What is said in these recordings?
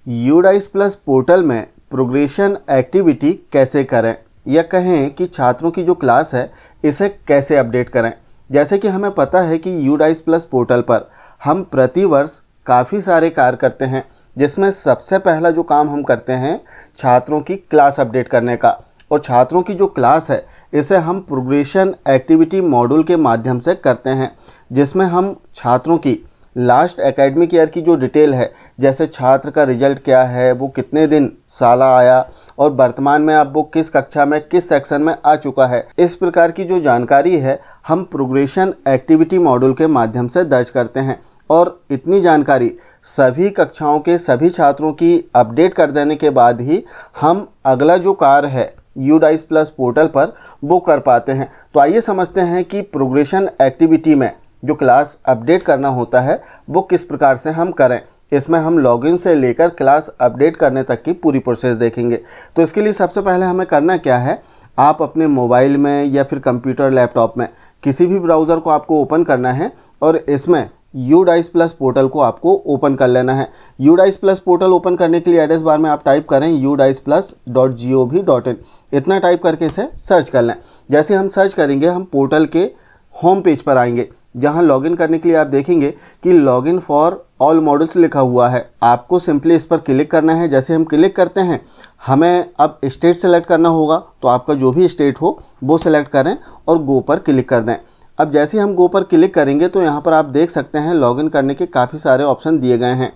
UDISE plus portal में progression activity कैसे करें, या कहें कि छात्रों की जो क्लास है इसे कैसे अपडेट करें। जैसे कि हमें पता है कि यूडाइस प्लस पोर्टल पर हम प्रतिवर्ष काफ़ी सारे कार्य करते हैं, जिसमें सबसे पहला जो काम हम करते हैं छात्रों की क्लास अपडेट करने का। और छात्रों की जो क्लास है इसे हम प्रोग्रेशन एक्टिविटी मॉड्यूल के माध्यम से करते हैं, जिसमें हम छात्रों की लास्ट एकेडमिक ईयर की जो डिटेल है, जैसे छात्र का रिजल्ट क्या है, वो कितने दिन साला आया और वर्तमान में अब वो किस कक्षा में किस सेक्शन में आ चुका है, इस प्रकार की जो जानकारी है हम प्रोग्रेशन एक्टिविटी मॉड्यूल के माध्यम से दर्ज करते हैं। और इतनी जानकारी सभी कक्षाओं के सभी छात्रों की अपडेट कर देने के बाद ही हम अगला जो कार्य है यूडाइस प्लस पोर्टल पर वो कर पाते हैं। तो आइए समझते हैं कि प्रोग्रेशन एक्टिविटी में जो क्लास अपडेट करना होता है वो किस प्रकार से हम करें। इसमें हम लॉगिन से लेकर क्लास अपडेट करने तक की पूरी प्रोसेस देखेंगे। तो इसके लिए सबसे पहले हमें करना क्या है, आप अपने मोबाइल में या फिर कंप्यूटर लैपटॉप में किसी भी ब्राउज़र को आपको ओपन करना है और इसमें यूडाइस प्लस पोर्टल को आपको ओपन कर लेना है। यूडाइस प्लस पोर्टल ओपन करने के लिए एड्रेस बार में आप टाइप करें udisplus.gov.in, इतना टाइप करके इसे सर्च कर लें। जैसे हम सर्च करेंगे हम पोर्टल के होम पेज पर आएंगे, जहां लॉगिन करने के लिए आप देखेंगे कि लॉगिन फॉर ऑल मॉड्यूल्स लिखा हुआ है। आपको सिंपली इस पर क्लिक करना है। जैसे हम क्लिक करते हैं हमें अब स्टेट सेलेक्ट करना होगा, तो आपका जो भी स्टेट हो वो सिलेक्ट करें और गो पर क्लिक कर दें। अब जैसे हम गो पर क्लिक करेंगे तो यहाँ पर आप देख सकते हैं लॉगिन करने के काफ़ी सारे ऑप्शन दिए गए हैं।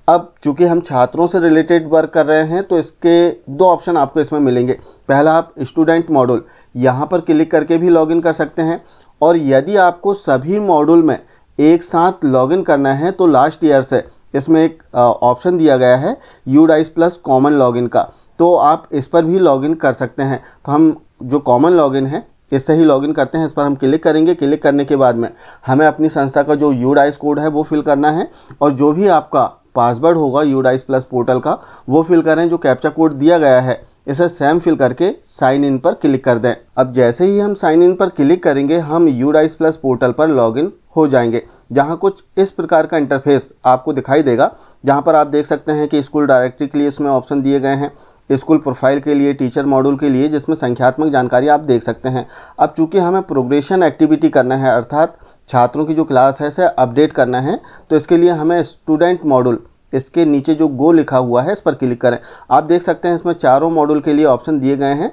अब चूँकि हम छात्रों से रिलेटेड वर्क कर रहे हैं तो इसके दो ऑप्शन आपको इसमें मिलेंगे। पहला आप स्टूडेंट मॉड्यूल, यहाँ पर क्लिक करके भी लॉगिन कर सकते हैं। और यदि आपको सभी मॉड्यूल में एक साथ लॉगिन करना है तो लास्ट ईयर से इसमें एक ऑप्शन दिया गया है यूडाइस प्लस कॉमन लॉगिन का, तो आप इस पर भी लॉगिन कर सकते हैं। तो हम जो कॉमन लॉगिन है इससे ही लॉगिन करते हैं। इस पर हम क्लिक करेंगे। क्लिक करने के बाद में हमें अपनी संस्था का जो यूडाइस कोड है वो फिल करना है और जो भी आपका पासवर्ड होगा यूडाइस प्लस पोर्टल का वो फिल करें। जो कैप्चा कोड दिया गया है इसे सेम फिल करके साइन इन पर क्लिक कर दें। अब जैसे ही हम साइन इन पर क्लिक करेंगे हम यूडाइस प्लस पोर्टल पर लॉगिन हो जाएंगे, जहां कुछ इस प्रकार का इंटरफेस आपको दिखाई देगा, जहां पर आप देख सकते हैं कि स्कूल डायरेक्टरी के लिए इसमें ऑप्शन दिए गए हैं, स्कूल प्रोफाइल के लिए, टीचर मॉड्यूल के लिए, जिसमें संख्यात्मक जानकारी आप देख सकते हैं। अब चूंकि हमें प्रोग्रेशन एक्टिविटी करना है, अर्थात छात्रों की जो क्लास है इसे अपडेट करना है, तो इसके लिए हमें स्टूडेंट मॉड्यूल, इसके नीचे जो गो लिखा हुआ है इस पर क्लिक करें। आप देख सकते हैं इसमें चारों मॉड्यूल के लिए ऑप्शन दिए गए हैं।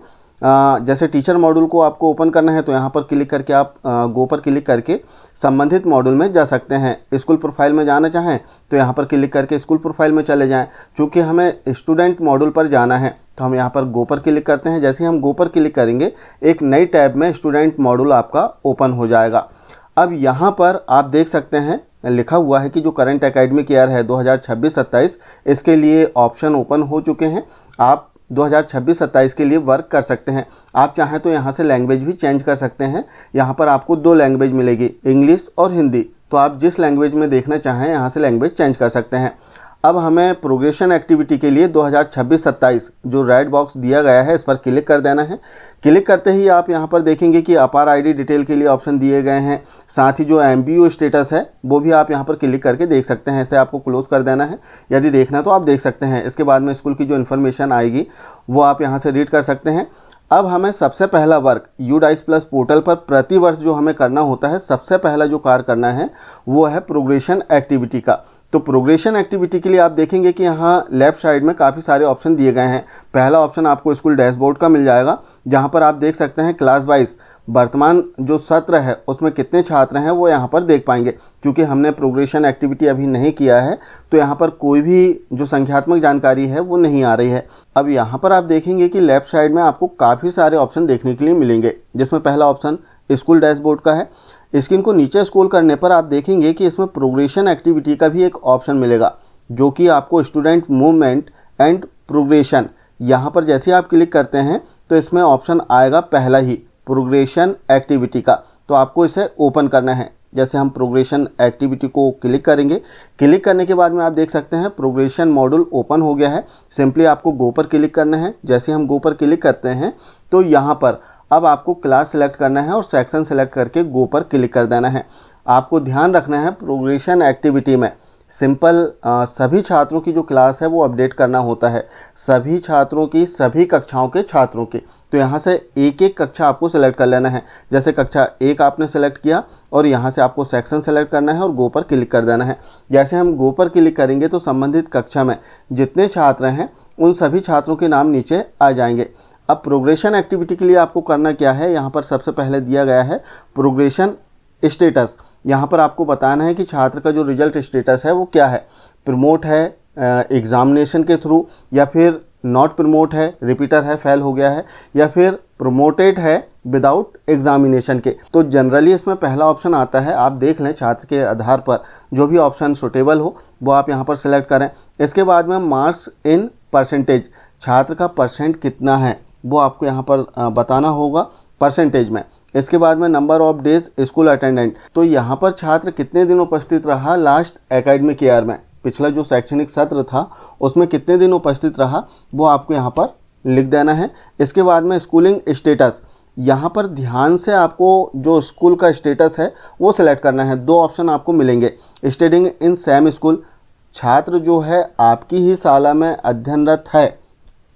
जैसे टीचर मॉड्यूल को आपको ओपन करना है तो यहाँ पर क्लिक करके आप गो पर क्लिक करके संबंधित मॉड्यूल में जा सकते हैं। स्कूल प्रोफाइल में जाना चाहें तो यहाँ पर क्लिक करके स्कूल प्रोफाइल में चले जाएं। चूँकि हमें स्टूडेंट मॉड्यूल पर जाना है तो हम यहाँ पर गो पर क्लिक करते हैं। जैसे ही हम गो पर क्लिक करेंगे एक नई टैब में स्टूडेंट मॉड्यूल आपका ओपन हो जाएगा। अब यहाँ पर आप देख सकते हैं लिखा हुआ है कि जो करंट एकेडमिक ईयर है 2026-27 इसके लिए ऑप्शन ओपन हो चुके हैं। आप 2026-27 के लिए वर्क कर सकते हैं। आप चाहें तो यहाँ से लैंग्वेज भी चेंज कर सकते हैं। यहाँ पर आपको दो लैंग्वेज मिलेगी, इंग्लिश और हिंदी, तो आप जिस लैंग्वेज में देखना चाहें यहाँ से लैंग्वेज चेंज कर सकते हैं। अब हमें प्रोग्रेशन एक्टिविटी के लिए 2026-27 जो रेड बॉक्स दिया गया है इस पर क्लिक कर देना है। क्लिक करते ही आप यहाँ पर देखेंगे कि अपार आईडी डिटेल के लिए ऑप्शन दिए गए हैं। साथ ही जो एमबीओ स्टेटस है वो भी आप यहाँ पर क्लिक करके देख सकते हैं। इसे आपको क्लोज कर देना है। यदि देखना तो आप देख सकते हैं। इसके बाद में स्कूल की जो इन्फॉर्मेशन आएगी वो आप यहाँ से रीड कर सकते हैं। अब हमें सबसे पहला वर्क यूडाइस प्लस पोर्टल पर प्रतिवर्ष जो हमें करना होता है, सबसे पहला जो कार्य करना है वो है प्रोग्रेशन एक्टिविटी का। तो प्रोग्रेशन एक्टिविटी के लिए आप देखेंगे कि यहाँ लेफ़्ट साइड में काफ़ी सारे ऑप्शन दिए गए हैं। पहला ऑप्शन आपको स्कूल डैशबोर्ड का मिल जाएगा, जहाँ पर आप देख सकते हैं क्लास वाइज वर्तमान जो सत्र है उसमें कितने छात्र हैं वो यहाँ पर देख पाएंगे। क्योंकि हमने प्रोग्रेशन एक्टिविटी अभी नहीं किया है तो यहाँ पर कोई भी जो संख्यात्मक जानकारी है वो नहीं आ रही है। अब यहाँ पर आप देखेंगे कि लेफ़्ट साइड में आपको काफ़ी सारे ऑप्शन देखने के लिए मिलेंगे, जिसमें पहला ऑप्शन स्कूल डैशबोर्ड का है। स्क्रीन को नीचे स्क्रॉल करने पर आप देखेंगे कि इसमें प्रोग्रेशन एक्टिविटी का भी एक ऑप्शन मिलेगा, जो कि आपको स्टूडेंट मूवमेंट एंड प्रोग्रेशन, यहाँ पर जैसे आप क्लिक करते हैं तो इसमें ऑप्शन आएगा पहला ही प्रोग्रेशन एक्टिविटी का। तो आपको इसे ओपन करना है। जैसे हम प्रोग्रेशन एक्टिविटी को क्लिक करेंगे, क्लिक करने के बाद में आप देख सकते हैं प्रोग्रेशन मॉड्यूल ओपन हो गया है। सिंपली आपको गो पर क्लिक करना है। जैसे हम गो पर क्लिक करते हैं तो यहाँ पर अब आपको क्लास सेलेक्ट करना है और सेक्शन सेलेक्ट करके गो पर क्लिक कर देना है। आपको ध्यान रखना है प्रोग्रेशन एक्टिविटी में सिंपल सभी छात्रों की जो क्लास है वो अपडेट करना होता है, सभी छात्रों की सभी कक्षाओं के छात्रों की। तो यहाँ से एक एक कक्षा आपको सेलेक्ट कर लेना है। जैसे कक्षा 1 आपने सेलेक्ट किया और यहाँ से आपको सेक्शन सेलेक्ट करना है और गो पर क्लिक कर देना है। जैसे हम गो पर क्लिक करेंगे तो संबंधित कक्षा में जितने छात्र हैं उन सभी छात्रों के नाम नीचे आ जाएंगे। अब प्रोग्रेशन एक्टिविटी के लिए आपको करना क्या है, यहाँ पर सबसे पहले दिया गया है प्रोग्रेशन स्टेटस। यहाँ पर आपको बताना है कि छात्र का जो रिजल्ट स्टेटस है वो क्या है, प्रमोट है एग्जामिनेशन के थ्रू, या फिर नॉट प्रमोट है, रिपीटर है, फेल हो गया है, या फिर प्रमोटेड है विदाउट एग्जामिनेशन के। तो जनरली इसमें पहला ऑप्शन आता है, आप देख लें छात्र के आधार पर जो भी ऑप्शन सुटेबल हो वो आप यहाँ पर सेलेक्ट करें। इसके बाद में मार्क्स इन परसेंटेज, छात्र का परसेंट कितना है वो आपको यहाँ पर बताना होगा परसेंटेज में। इसके बाद में number of days school attendant, तो यहाँ पर छात्र कितने दिन उपस्थित रहा लास्ट एकेडमिक ईयर में, पिछला जो शैक्षणिक सत्र था उसमें कितने दिन उपस्थित रहा वो आपको यहाँ पर लिख देना है। इसके बाद में स्कूलिंग स्टेटस, यहाँ पर ध्यान से आपको जो स्कूल का स्टेटस है वो सिलेक्ट करना है। 2 ऑप्शन आपको मिलेंगे, स्टडिंग इन सेम स्कूल, छात्र जो है आपकी ही शाला में अध्ययनरत है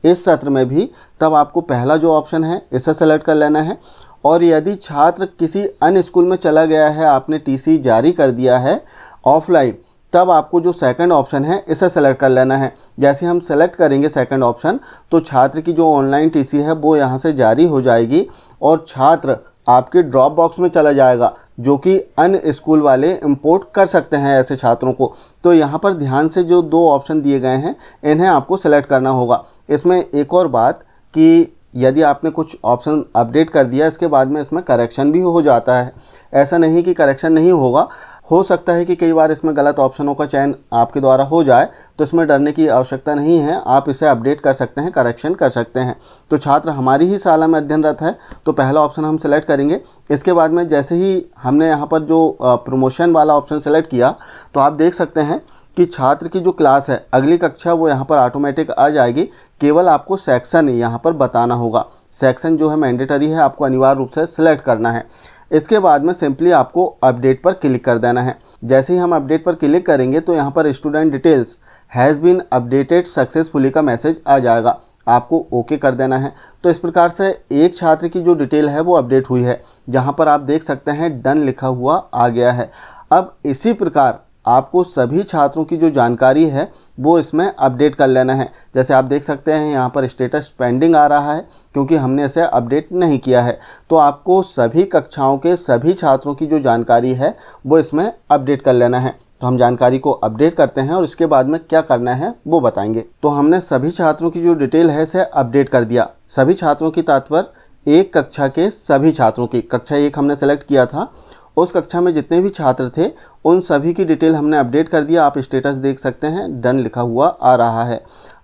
इस सत्र में भी, तब आपको पहला जो ऑप्शन है इसे सेलेक्ट कर लेना है। और यदि छात्र किसी अन्य स्कूल में चला गया है, आपने टीसी जारी कर दिया है ऑफलाइन, तब आपको जो सेकंड ऑप्शन है इसे सेलेक्ट कर लेना है। जैसे हम सेलेक्ट करेंगे सेकंड ऑप्शन तो छात्र की जो ऑनलाइन टीसी है वो यहाँ से जारी हो जाएगी और छात्र आपके ड्रॉप बॉक्स में चला जाएगा, जो कि अन्य स्कूल वाले इंपोर्ट कर सकते हैं ऐसे छात्रों को। तो यहाँ पर ध्यान से जो 2 ऑप्शन दिए गए हैं इन्हें आपको सेलेक्ट करना होगा। इसमें एक और बात कि यदि आपने कुछ ऑप्शन अपडेट कर दिया इसके बाद में इसमें करेक्शन भी हो जाता है, ऐसा नहीं कि करेक्शन नहीं होगा, हो सकता है कि कई बार इसमें गलत ऑप्शनों का चयन आपके द्वारा हो जाए, तो इसमें डरने की आवश्यकता नहीं है, आप इसे अपडेट कर सकते हैं, करेक्शन कर सकते हैं। तो छात्र हमारी ही शाला में अध्ययनरत है तो पहला ऑप्शन हम सेलेक्ट करेंगे। इसके बाद में जैसे ही हमने यहाँ पर जो प्रमोशन वाला ऑप्शन सेलेक्ट किया तो आप देख सकते हैं कि छात्र की जो क्लास है अगली कक्षा वो यहाँ पर ऑटोमेटिक आ जाएगी, केवल आपको सेक्शन यहाँ पर बताना होगा। सेक्शन जो है मैंडेटरी है, आपको अनिवार्य रूप से सिलेक्ट करना है। इसके बाद में सिंपली आपको अपडेट पर क्लिक कर देना है। जैसे ही हम अपडेट पर क्लिक करेंगे तो यहाँ पर student details has been updated successfully का मैसेज आ जाएगा, आपको ओके कर देना है। तो इस प्रकार से एक छात्र की जो डिटेल है वो अपडेट हुई है, जहाँ पर आप देख सकते हैं डन लिखा हुआ आ गया है। अब इसी प्रकार आपको सभी छात्रों की जो जानकारी है वो इसमें अपडेट कर लेना है। जैसे आप देख सकते हैं यहाँ पर स्टेटस पेंडिंग आ रहा है क्योंकि हमने इसे अपडेट नहीं किया है। तो आपको सभी कक्षाओं के सभी छात्रों की जो जानकारी है वो इसमें अपडेट कर लेना है। तो हम जानकारी को अपडेट करते हैं और इसके बाद में क्या करना है वो बताएंगे। तो हमने सभी छात्रों की जो डिटेल है इसे अपडेट कर दिया। सभी छात्रों की तात्पर्य एक कक्षा के सभी छात्रों की, कक्षा 1 हमने सेलेक्ट किया था, उस कक्षा में जितने भी छात्र थे उन सभी की डिटेल हमने अपडेट कर दिया। आप स्टेटस देख सकते हैं डन लिखा हुआ आ रहा है।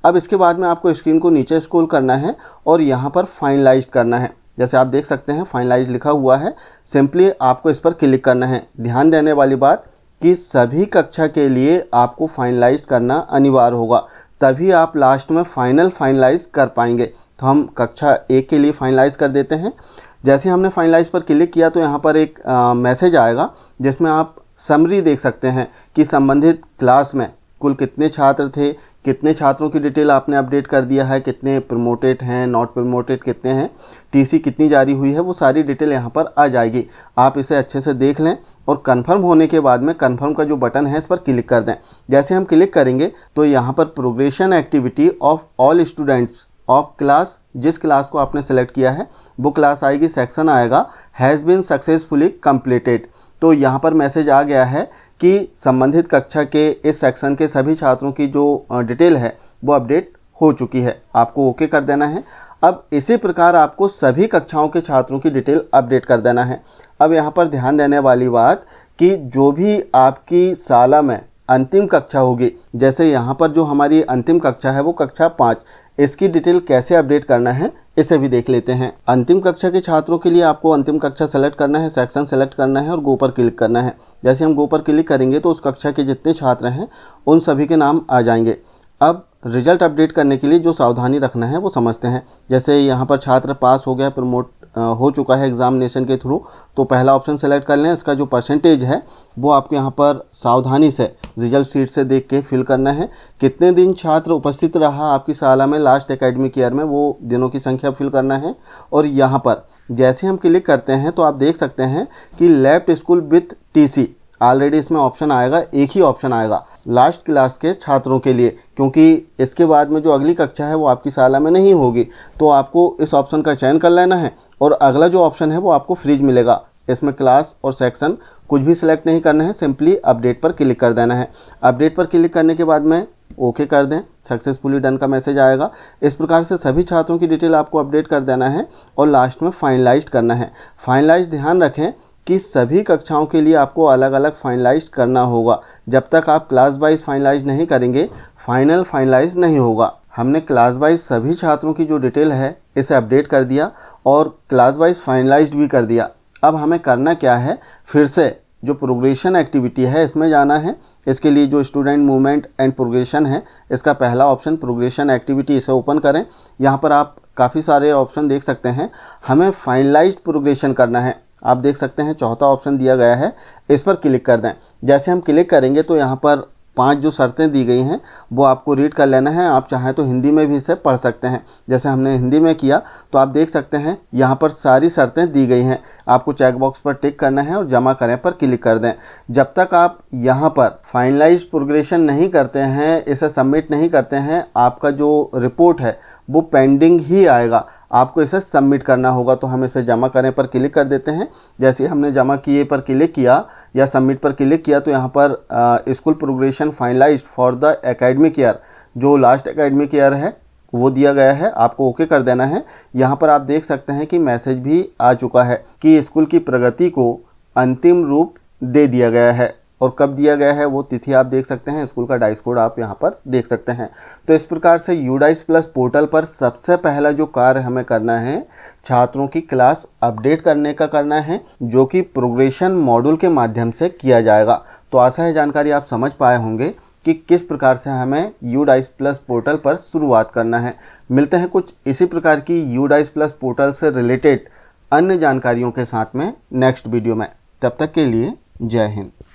अब इसके बाद में आपको स्क्रीन को नीचे स्क्रॉल करना है और यहाँ पर फाइनलाइज करना है। जैसे आप देख सकते हैं फाइनलाइज लिखा हुआ है, सिंपली आपको इस पर क्लिक करना है। ध्यान देने वाली बात कि सभी कक्षा के लिए आपको फाइनलाइज करना अनिवार्य होगा, तभी आप लास्ट में फाइनलाइज कर पाएंगे। तो हम कक्षा 1 के लिए फाइनलाइज कर देते हैं। जैसे हमने फाइनलाइज पर क्लिक किया तो यहाँ पर एक मैसेज आएगा जिसमें आप समरी देख सकते हैं कि संबंधित क्लास में कुल कितने छात्र थे, कितने छात्रों की डिटेल आपने अपडेट कर दिया है, कितने प्रमोटेड हैं, नॉट प्रमोटेड कितने हैं, टीसी कितनी जारी हुई है, वो सारी डिटेल यहाँ पर आ जाएगी। आप इसे अच्छे से देख लें और कंफर्म होने के बाद में कंफर्म का जो बटन है इस पर क्लिक कर दें। जैसे हम क्लिक करेंगे तो यहाँ पर progression activity of all students of class, जिस क्लास को आपने सेलेक्ट किया है वो क्लास आएगी, सेक्शन आएगा हैज़ बीन सक्सेसफुली कंप्लीटेड। तो यहाँ पर मैसेज आ गया है कि संबंधित कक्षा के इस सेक्शन के सभी छात्रों की जो डिटेल है वो अपडेट हो चुकी है, आपको ओके कर देना है। अब इसी प्रकार आपको सभी कक्षाओं के छात्रों की डिटेल अपडेट कर देना है। अब यहाँ पर ध्यान देने वाली बात कि जो भी आपकी शाला में अंतिम कक्षा होगी, जैसे यहाँ पर जो हमारी अंतिम कक्षा है वो कक्षा 5, इसकी डिटेल कैसे अपडेट करना है इसे भी देख लेते हैं। अंतिम कक्षा के छात्रों के लिए आपको अंतिम कक्षा सेलेक्ट करना है, सेक्शन सेलेक्ट करना है और गो पर क्लिक करना है। जैसे हम गो पर क्लिक करेंगे तो उस कक्षा के जितने छात्र हैं उन सभी के नाम आ जाएंगे। अब रिजल्ट अपडेट करने के लिए जो सावधानी रखना है वो समझते हैं। जैसे यहाँ पर छात्र पास हो गया, प्रमोट हो चुका है एग्जामिनेशन के थ्रू, तो पहला ऑप्शन सेलेक्ट कर लें। इसका जो परसेंटेज है वो आपको यहाँ पर सावधानी से रिजल्ट शीट से देख के फिल करना है। कितने दिन छात्र उपस्थित रहा आपकी शाला में लास्ट एकेडमिक ईयर में, वो दिनों की संख्या फिल करना है। और यहाँ पर जैसे हम क्लिक करते हैं तो आप देख सकते हैं कि left school with TC, already इसमें ऑप्शन आएगा, एक ही ऑप्शन आएगा लास्ट क्लास के छात्रों के लिए, क्योंकि इसके बाद में जो अगली कक्षा है वो आपकी शाला में नहीं होगी। तो आपको इस ऑप्शन का चयन कर लेना है और अगला जो ऑप्शन है वो आपको फ्रीज मिलेगा। इसमें क्लास और सेक्शन कुछ भी सिलेक्ट नहीं करना है, सिंपली अपडेट पर क्लिक कर देना है। अपडेट पर क्लिक करने के बाद में ओके कर दें, सक्सेसफुली डन का मैसेज आएगा। इस प्रकार से सभी छात्रों की डिटेल आपको अपडेट कर देना है और लास्ट में फाइनलाइज करना है। फाइनलाइज ध्यान रखें कि सभी कक्षाओं के लिए आपको अलग अलग फाइनलाइज करना होगा। जब तक आप क्लास वाइज फाइनलाइज नहीं करेंगे फाइनल फाइनलाइज नहीं होगा। हमने क्लास वाइज सभी छात्रों की जो डिटेल है इसे अपडेट कर दिया और क्लास वाइज फाइनलाइज्ड भी कर दिया। अब हमें करना क्या है, फिर से जो प्रोग्रेशन एक्टिविटी है इसमें जाना है। इसके लिए जो स्टूडेंट मूवमेंट एंड प्रोग्रेशन है, इसका पहला ऑप्शन प्रोग्रेशन एक्टिविटी, इसे ओपन करें। यहाँ पर आप काफ़ी सारे ऑप्शन देख सकते हैं। हमें फाइनलाइज्ड प्रोग्रेशन करना है। आप देख सकते हैं चौथा ऑप्शन दिया गया है, इस पर क्लिक कर दें। जैसे हम क्लिक करेंगे तो यहाँ पर 5 जो शर्तें दी गई हैं वो आपको रीड कर लेना है। आप चाहें तो हिंदी में भी इसे पढ़ सकते हैं। जैसे हमने हिंदी में किया तो आप देख सकते हैं यहाँ पर सारी शर्तें दी गई हैं। आपको चेक बॉक्स पर टिक करना है और जमा करें पर क्लिक कर दें। जब तक आप यहाँ पर फाइनलाइज प्रोग्रेशन नहीं करते हैं, इसे सबमिट नहीं करते हैं, आपका जो रिपोर्ट है वो पेंडिंग ही आएगा। आपको इसे सबमिट करना होगा। तो हम इसे जमा करें पर क्लिक कर देते हैं। जैसे हमने जमा किए पर क्लिक किया या सबमिट पर क्लिक किया तो यहाँ पर school progression finalised for the academic year, जो लास्ट एकेडमिक ईयर है वो दिया गया है। आपको ओके कर देना है। यहाँ पर आप देख सकते हैं कि मैसेज भी आ चुका है कि स्कूल की प्रगति को अंतिम रूप दे दिया गया है। और कब दिया गया है वो तिथि आप देख सकते हैं। स्कूल का डाइस कोड आप यहाँ पर देख सकते हैं। तो इस प्रकार से यूडाइस प्लस पोर्टल पर सबसे पहला जो कार्य हमें करना है, छात्रों की क्लास अपडेट करने का करना है, जो कि प्रोग्रेशन मॉड्यूल के माध्यम से किया जाएगा। तो आशा है जानकारी आप समझ पाए होंगे कि किस प्रकार से हमें यूडाइस प्लस पोर्टल पर शुरुआत करना है। मिलते हैं कुछ इसी प्रकार की यूडाइस प्लस पोर्टल से रिलेटेड अन्य जानकारियों के साथ में नेक्स्ट वीडियो में। तब तक के लिए जय हिंद।